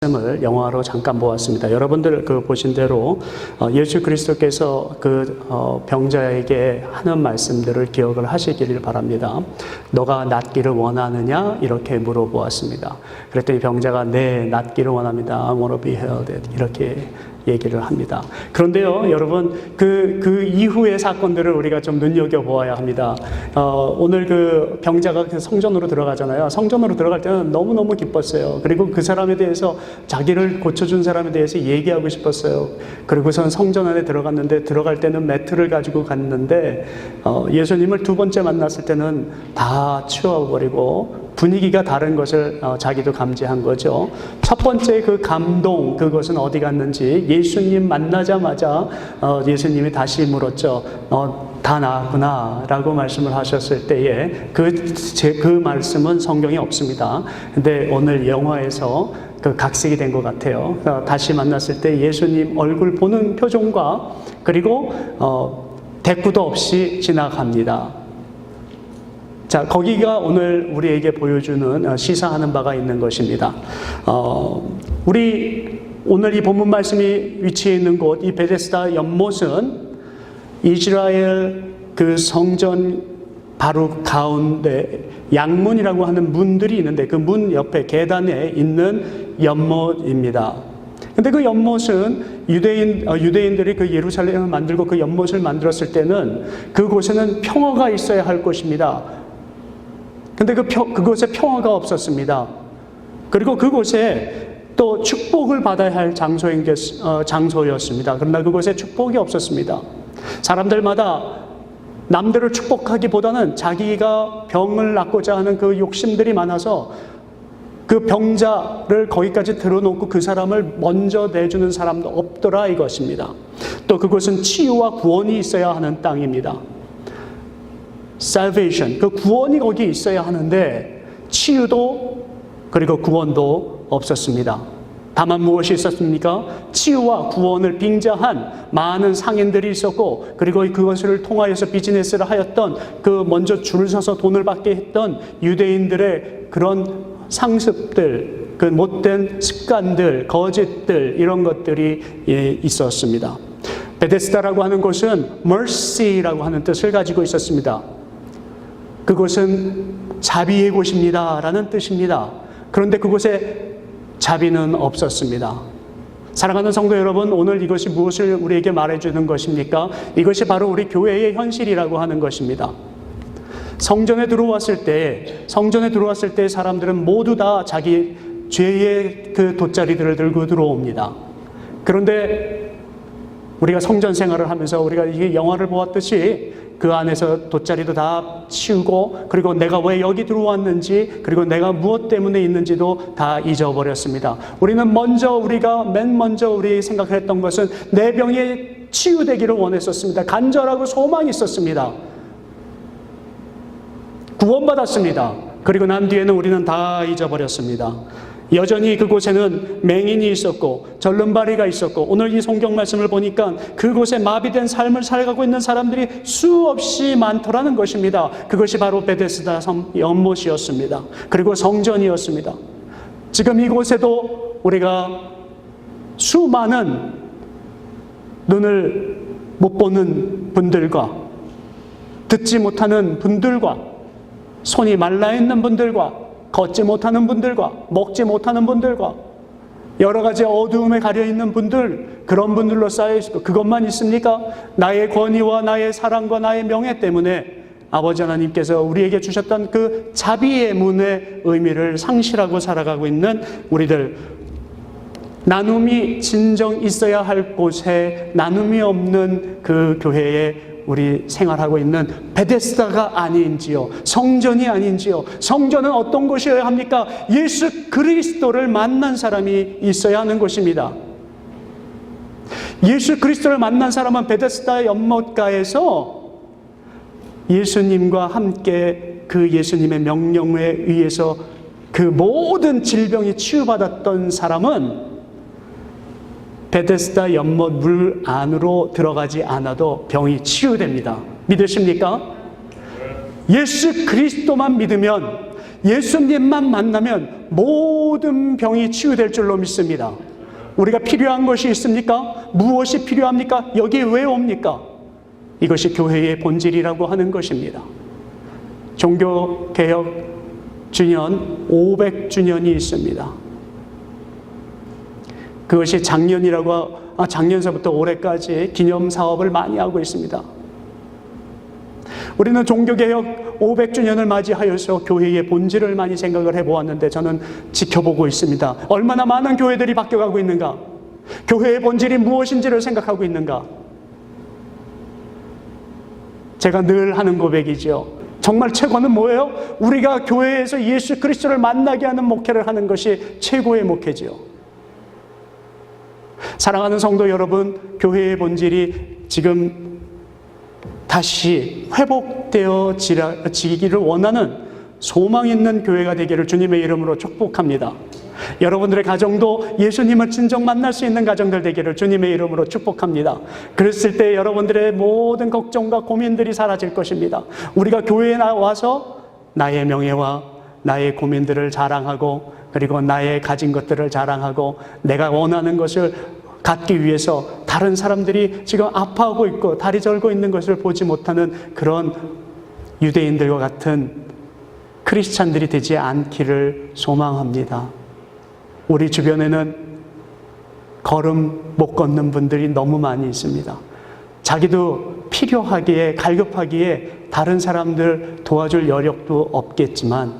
말씀을 영화로 잠깐 보았습니다. 여러분들 보신 대로 예수 그리스도께서 병자에게 하는 말씀들을 기억을 하시기를 바랍니다. 너가 낫기를 원하느냐? 이렇게 물어보았습니다. 그랬더니 병자가 네, 낫기를 원합니다. I want to be healed. 이렇게 얘기를 합니다. 그런데요, 여러분, 그 이후의 사건들을 우리가 좀 눈여겨보아야 합니다. 오늘 그 병자가 성전으로 들어가잖아요. 성전으로 들어갈 때는 너무너무 기뻤어요. 그리고 그 사람에 대해서, 자기를 고쳐준 사람에 대해서 얘기하고 싶었어요. 그리고선 성전 안에 들어갔는데, 들어갈 때는 매트를 가지고 갔는데, 예수님을 두 번째 만났을 때는 다 치워버리고, 분위기가 다른 것을 자기도 감지한 거죠. 첫 번째 그 감동, 그것은 어디 갔는지 예수님 만나자마자 예수님이 다시 물었죠. 다 나았구나 라고 말씀을 하셨을 때에 그 말씀은 성경에 없습니다. 근데 오늘 영화에서 각색이 된 것 같아요. 다시 만났을 때 예수님 얼굴 보는 표정과 그리고 대꾸도 없이 지나갑니다. 자, 거기가 오늘 우리에게 보여주는 시사하는 바가 있는 것입니다. 우리 오늘 이 본문 말씀이 위치해 있는 곳, 이 베데스다 연못은 이스라엘 그 성전 바로 가운데 양문이라고 하는 문들이 있는데 그 문 옆에 계단에 있는 연못입니다. 근데 그 연못은 유대인들이 그 예루살렘을 만들고 그 연못을 만들었을 때는 그곳에는 평화가 있어야 할 것입니다. 근데 그곳에 평화가 없었습니다. 그리고 그곳에 또 축복을 받아야 할 장소였습니다. 그러나 그곳에 축복이 없었습니다. 사람들마다 남들을 축복하기보다는 자기가 병을 낫고자 하는 그 욕심들이 많아서 그 병자를 거기까지 들어놓고 그 사람을 먼저 내주는 사람도 없더라 이것입니다. 또 그곳은 치유와 구원이 있어야 하는 땅입니다. salvation, 그 구원이 거기 있어야 하는데 치유도 그리고 구원도 없었습니다. 다만 무엇이 있었습니까? 치유와 구원을 빙자한 많은 상인들이 있었고 그리고 그것을 통하여서 비즈니스를 하였던 그 먼저 줄을 서서 돈을 받게 했던 유대인들의 그런 상습들, 그 못된 습관들, 거짓들 이런 것들이 있었습니다. 베데스다라고 하는 곳은 mercy라고 하는 뜻을 가지고 있었습니다. 그곳은 자비의 곳입니다 라는 뜻입니다. 그런데 그곳에 자비는 없었습니다. 사랑하는 성도 여러분, 오늘 이것이 무엇을 우리에게 말해주는 것입니까? 이것이 바로 우리 교회의 현실이라고 하는 것입니다. 성전에 들어왔을 때 사람들은 모두 다 자기 죄의 그 돗자리들을 들고 들어옵니다. 그런데 우리가 성전 생활을 하면서 우리가 이 영화를 보았듯이 그 안에서 돗자리도 다 치우고 그리고 내가 왜 여기 들어왔는지 그리고 내가 무엇 때문에 있는지도 다 잊어버렸습니다. 우리는 맨 먼저 우리 생각했던 것은 내 병이 치유되기를 원했었습니다. 간절하고 소망이 있었습니다. 구원받았습니다. 그리고 난 뒤에는 우리는 다 잊어버렸습니다. 여전히 그곳에는 맹인이 있었고 절름발이가 있었고 오늘 이 성경 말씀을 보니까 그곳에 마비된 삶을 살아가고 있는 사람들이 수없이 많더라는 것입니다. 그것이 바로 베데스다 연못이었습니다. 그리고 성전이었습니다. 지금 이곳에도 우리가 수많은 눈을 못 보는 분들과 듣지 못하는 분들과 손이 말라있는 분들과 걷지 못하는 분들과 먹지 못하는 분들과 여러 가지 어두움에 가려있는 분들, 그런 분들로 쌓여있고 그것만 있습니까? 나의 권위와 나의 사랑과 나의 명예 때문에 아버지 하나님께서 우리에게 주셨던 그 자비의 문의 의미를 상실하고 살아가고 있는 우리들, 나눔이 진정 있어야 할 곳에 나눔이 없는 그 교회에 우리 생활하고 있는 베데스다가 아닌지요? 성전이 아닌지요? 성전은 어떤 곳이어야 합니까? 예수 그리스도를 만난 사람이 있어야 하는 곳입니다. 예수 그리스도를 만난 사람은 베데스다 연못가에서 예수님과 함께 그 예수님의 명령에 의해서 그 모든 질병이 치유받았던 사람은 베데스다 연못 물 안으로 들어가지 않아도 병이 치유됩니다. 믿으십니까? 예수 그리스도만 믿으면, 예수님만 만나면 모든 병이 치유될 줄로 믿습니다. 우리가 필요한 것이 있습니까? 무엇이 필요합니까? 여기 왜 옵니까? 이것이 교회의 본질이라고 하는 것입니다. 종교개혁 주년 500주년이 있습니다. 그것이 작년서부터 올해까지 기념 사업을 많이 하고 있습니다. 우리는 종교개혁 500주년을 맞이하여서 교회의 본질을 많이 생각을 해보았는데 저는 지켜보고 있습니다. 얼마나 많은 교회들이 바뀌어가고 있는가? 교회의 본질이 무엇인지를 생각하고 있는가? 제가 늘 하는 고백이죠. 정말 최고는 뭐예요? 우리가 교회에서 예수 그리스도를 만나게 하는 목회를 하는 것이 최고의 목회지요. 사랑하는 성도 여러분, 교회의 본질이 지금 다시 회복되어지기를 원하는 소망 있는 교회가 되기를 주님의 이름으로 축복합니다. 여러분들의 가정도 예수님을 진정 만날 수 있는 가정들 되기를 주님의 이름으로 축복합니다. 그랬을 때 여러분들의 모든 걱정과 고민들이 사라질 것입니다. 우리가 교회에 나와서 나의 명예와 나의 고민들을 자랑하고, 그리고 나의 가진 것들을 자랑하고, 내가 원하는 것을 갖기 위해서 다른 사람들이 지금 아파하고 있고 다리 절고 있는 것을 보지 못하는 그런 유대인들과 같은 크리스찬들이 되지 않기를 소망합니다. 우리 주변에는 걸음 못 걷는 분들이 너무 많이 있습니다. 자기도 필요하기에, 갈급하기에 다른 사람들 도와줄 여력도 없겠지만,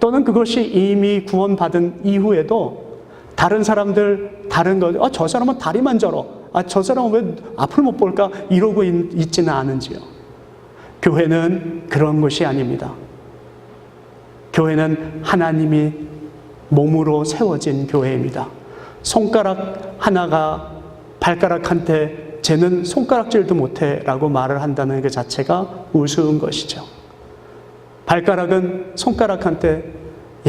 또는 그것이 이미 구원받은 이후에도 다른 사람들, 저 사람은 다리만 절어. 저 사람은 왜 앞을 못 볼까? 이러고 있지는 않은지요. 교회는 그런 것이 아닙니다. 교회는 하나님이 몸으로 세워진 교회입니다. 손가락 하나가 발가락한테 쟤는 손가락질도 못해 라고 말을 한다는 그 자체가 우스운 것이죠. 발가락은 손가락한테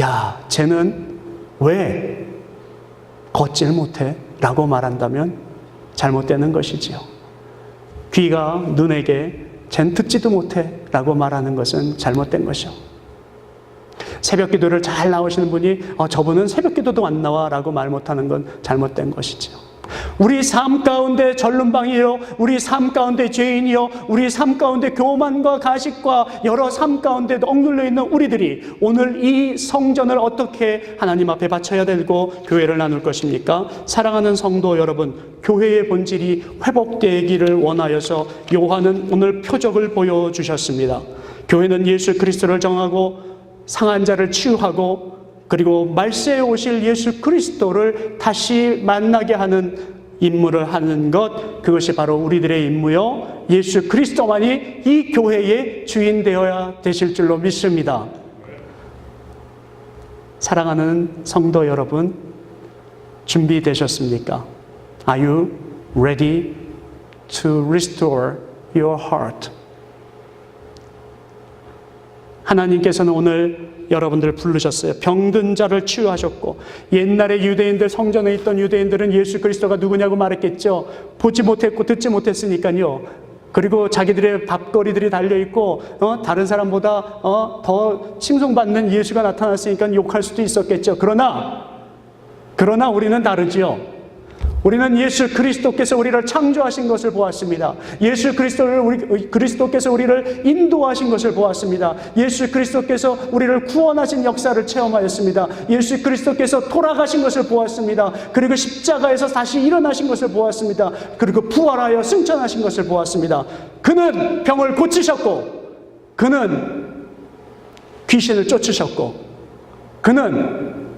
야, 쟤는 왜 걷질 못해? 라고 말한다면 잘못되는 것이지요. 귀가 눈에게 쟨 듣지도 못해 라고 말하는 것은 잘못된 것이요. 새벽 기도를 잘 나오시는 분이 저분은 새벽 기도도 안 나와 라고 말 못하는 건 잘못된 것이지요. 우리 삶 가운데 전륜방이요, 우리 삶 가운데 죄인이요, 우리 삶 가운데 교만과 가식과 여러 삶 가운데 억눌려 있는 우리들이 오늘 이 성전을 어떻게 하나님 앞에 바쳐야 되고 교회를 나눌 것입니까? 사랑하는 성도 여러분, 교회의 본질이 회복되기를 원하여서 요한은 오늘 표적을 보여주셨습니다. 교회는 예수 그리스도를 정하고 상한 자를 치유하고, 그리고 말세에 오실 예수 그리스도를 다시 만나게 하는 임무를 하는 것, 그것이 바로 우리들의 임무요, 예수 그리스도만이 이 교회의 주인 되어야 되실 줄로 믿습니다. 사랑하는 성도 여러분, 준비되셨습니까? Are you ready to restore your heart? 하나님께서는 오늘 여러분들을 부르셨어요. 병든 자를 치유하셨고, 옛날에 유대인들, 성전에 있던 유대인들은 예수 그리스도가 누구냐고 말했겠죠. 보지 못했고 듣지 못했으니까요. 그리고 자기들의 밥거리들이 달려있고 다른 사람보다 더 칭송받는 예수가 나타났으니까 욕할 수도 있었겠죠. 그러나 우리는 다르지요. 우리는 예수 그리스도께서 우리를 창조하신 것을 보았습니다. 예수 그리스도께서 우리를 인도하신 것을 보았습니다. 예수 그리스도께서 우리를 구원하신 역사를 체험하였습니다. 예수 그리스도께서 돌아가신 것을 보았습니다. 그리고 십자가에서 다시 일어나신 것을 보았습니다. 그리고 부활하여 승천하신 것을 보았습니다. 그는 병을 고치셨고, 그는 귀신을 쫓으셨고, 그는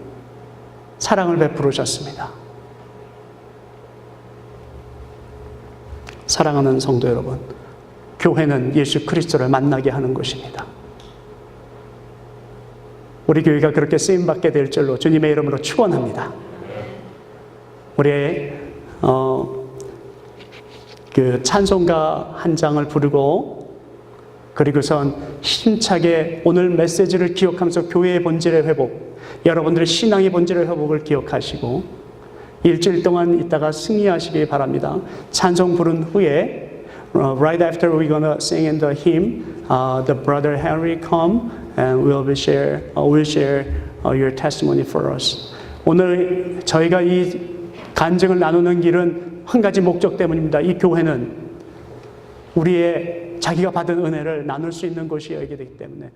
사랑을 베푸셨습니다. 사랑하는 성도 여러분, 교회는 예수 그리스도를 만나게 하는 것입니다. 우리 교회가 그렇게 쓰임받게 될 줄로 주님의 이름으로 축원합니다. 우리의 그 찬송가 한 장을 부르고, 그리고선 힘차게 오늘 메시지를 기억하면서 교회의 본질의 회복, 여러분들의 신앙의 본질의 회복을 기억하시고 일주일 동안 있다가 승리하시기 바랍니다. 찬송 부른 후에 right after we're gonna sing in the hymn, the brother Henry come and will share your testimony for us. 오늘 저희가 이 간증을 나누는 길은 한 가지 목적 때문입니다. 이 교회는 우리의 자기가 받은 은혜를 나눌 수 있는 곳이어야 되기 때문에